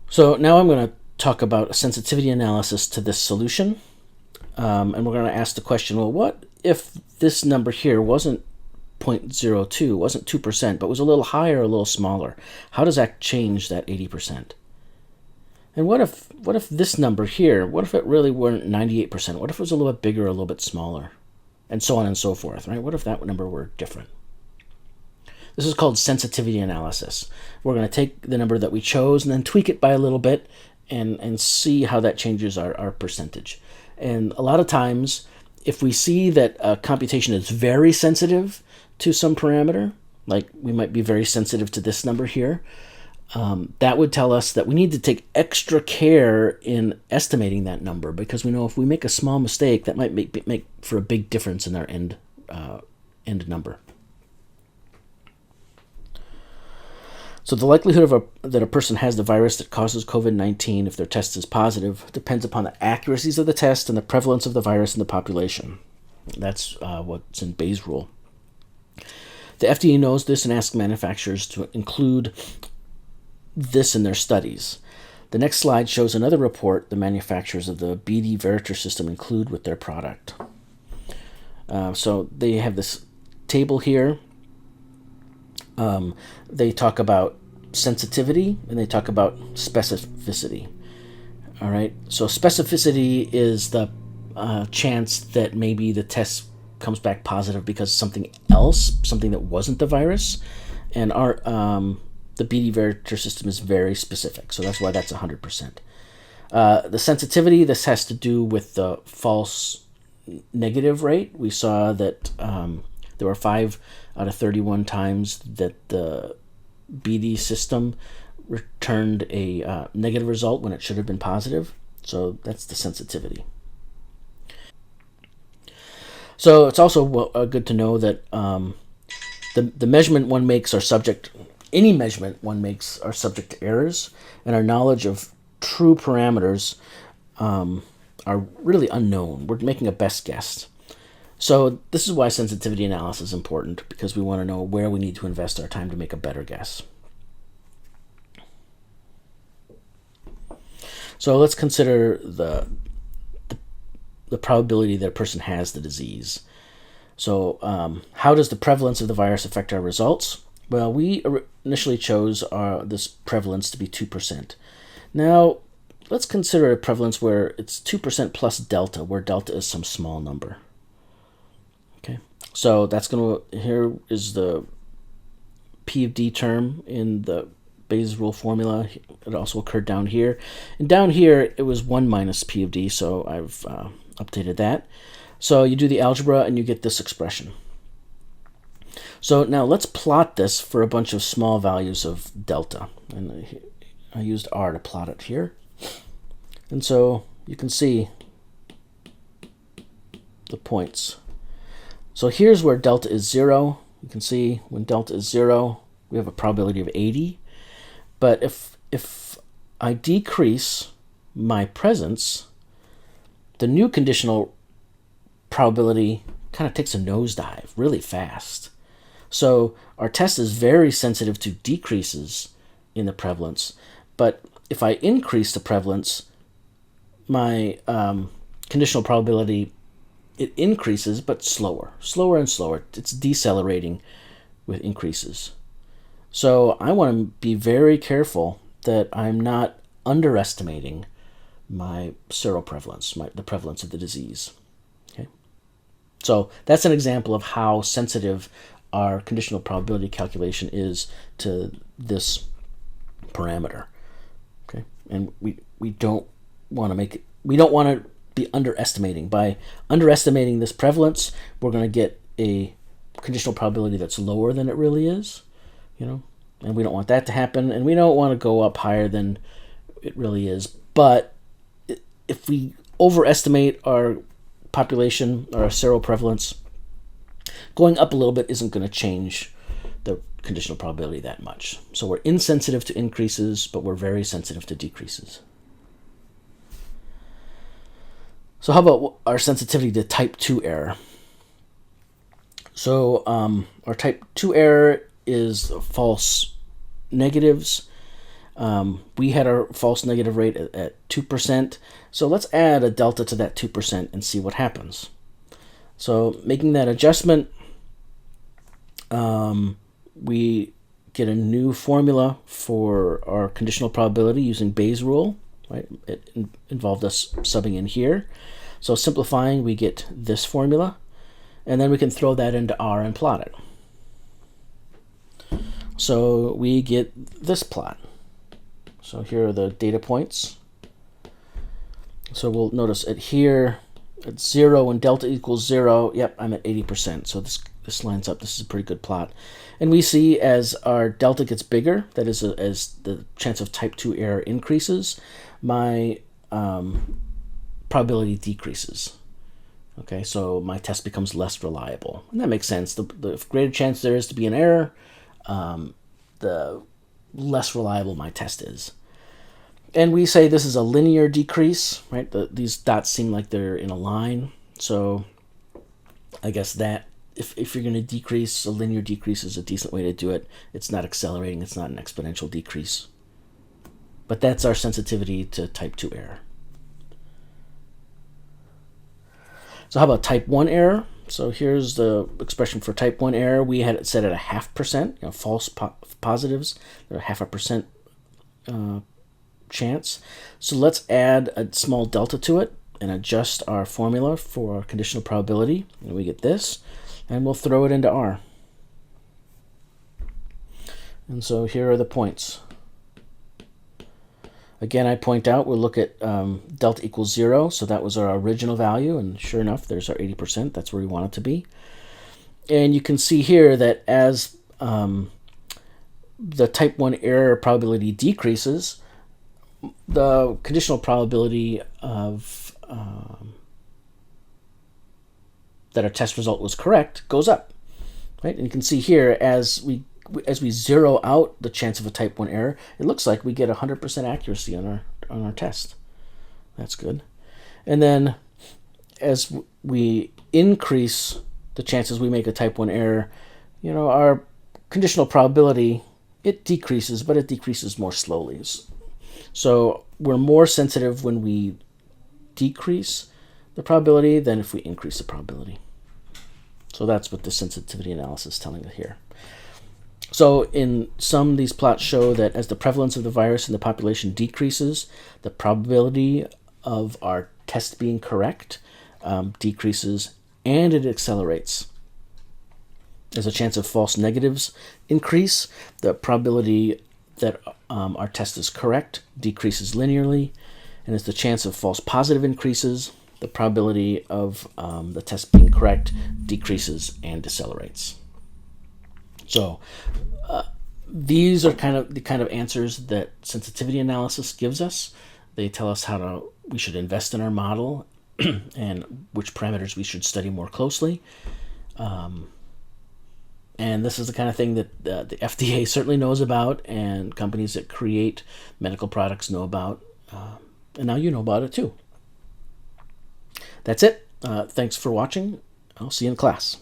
So now I'm going to talk about a sensitivity analysis to this solution. And we're going to ask the question, well, what if this number here wasn't 0.02, wasn't 2%, but was a little higher, a little smaller? How does that change that 80%? And what if this number here, what if it really weren't 98%? What if it was a little bit bigger, a little bit smaller? And so on and so forth, right? What if that number were different? This is called sensitivity analysis. We're going to take the number that we chose and then tweak it by a little bit and see how that changes our percentage. And a lot of times, if we see that a computation is very sensitive to some parameter, like we might be very sensitive to this number here, that would tell us that we need to take extra care in estimating that number, because we know if we make a small mistake, that might make for a big difference in our end number. So the likelihood that a person has the virus that causes COVID-19 if their test is positive depends upon the accuracies of the test and the prevalence of the virus in the population. That's what's in Bayes' rule. The FDA knows this and asks manufacturers to include this in their studies. The next slide shows another report the manufacturers of the BD Veritor system include with their product. So they have this table here. They talk about sensitivity and they talk about specificity. All right. So specificity is the chance that maybe the test comes back positive because something that wasn't the virus, and our the BD Veritor system is very specific. So that's why that's 100%. The sensitivity, this has to do with the false negative rate. We saw that there were 5 out of 31 times that the BD system returned a negative result when it should have been positive. So that's the sensitivity. So it's also good to know that the measurement one makes are subject, any measurement one makes are subject to errors, and our knowledge of true parameters are really unknown. We're making a best guess. So this is why sensitivity analysis is important, because we want to know where we need to invest our time to make a better guess. So let's consider the probability that a person has the disease. So how does the prevalence of the virus affect our results? Well, we initially chose this prevalence to be 2%. Now, let's consider a prevalence where it's 2% plus delta, where delta is some small number. Okay, so that's going to, here is the P of D term in the Bayes' rule formula. It also occurred down here. And down here, it was 1 minus P of D, so I've updated that. So you do the algebra and you get this expression. So now let's plot this for a bunch of small values of delta. And I used R to plot it here. And so you can see the points. So here's where delta is 0. You can see when delta is 0, we have a probability of 80. But if I decrease my presence, the new conditional probability kind of takes a nosedive really fast. So our test is very sensitive to decreases in the prevalence. But if I increase the prevalence, my conditional probability, it increases, but slower and slower. It's decelerating with increases. So I want to be very careful that I'm not underestimating my seroprevalence, the prevalence of the disease. Okay, so that's an example of how sensitive our conditional probability calculation is to this parameter. Okay, and we don't want to be underestimating. By underestimating this prevalence, we're going to get a conditional probability that's lower than it really is, and we don't want that to happen, and we don't want to go up higher than it really is. But if we overestimate our population or our seroprevalence, going up a little bit isn't going to change the conditional probability that much. So we're insensitive to increases, but we're very sensitive to decreases. So how about our sensitivity to type 2 error? So our type 2 error is false negatives. We had our false negative rate at 2%. So let's add a delta to that 2% and see what happens. So making that adjustment, we get a new formula for our conditional probability using Bayes' rule. Right? It involved us subbing in here. So simplifying, we get this formula, and then we can throw that into R and plot it. So we get this plot. So here are the data points. So we'll notice it here at 0 when delta equals 0. Yep, I'm at 80%. So this lines up. This is a pretty good plot. And we see as our delta gets bigger, that is as the chance of type 2 error increases, my probability decreases. Okay, so my test becomes less reliable. And that makes sense. The greater chance there is to be an error, the less reliable my test is. And we say this is a linear decrease, right? These dots seem like they're in a line. So I guess that if you're going to decrease, a linear decrease is a decent way to do it. It's not accelerating. It's not an exponential decrease. But that's our sensitivity to type 2 error. So how about type 1 error? So here's the expression for type 1 error. We had it set at 0.5%, false positives. They're 0.5% chance. So let's add a small delta to it and adjust our formula for our conditional probability. And we get this, and we'll throw it into R. And so here are the points. Again, I point out, we'll look at delta equals 0, so that was our original value, and sure enough, there's our 80%. That's where we want it to be. And you can see here that as the type 1 error probability decreases, the conditional probability of that our test result was correct goes up, right? And you can see here as we zero out the chance of a type 1 error, it looks like we get 100% accuracy on our test. That's good. And then as we increase the chances we make a type 1 error, our conditional probability, it decreases, but it decreases more slowly. So we're more sensitive when we decrease the probability than if we increase the probability. So that's what the sensitivity analysis is telling us here. So in sum, these plots show that as the prevalence of the virus in the population decreases, the probability of our test being correct decreases, and it accelerates. As a chance of false negatives increase, the probability that our test is correct decreases linearly, and as the chance of false positive increases, the probability of the test being correct decreases and decelerates. So these are the kind of answers that sensitivity analysis gives us. They tell us we should invest in our model and which parameters we should study more closely. And this is the kind of thing that the FDA certainly knows about, and companies that create medical products know about. And now you know about it too. That's it. Thanks for watching. I'll see you in class.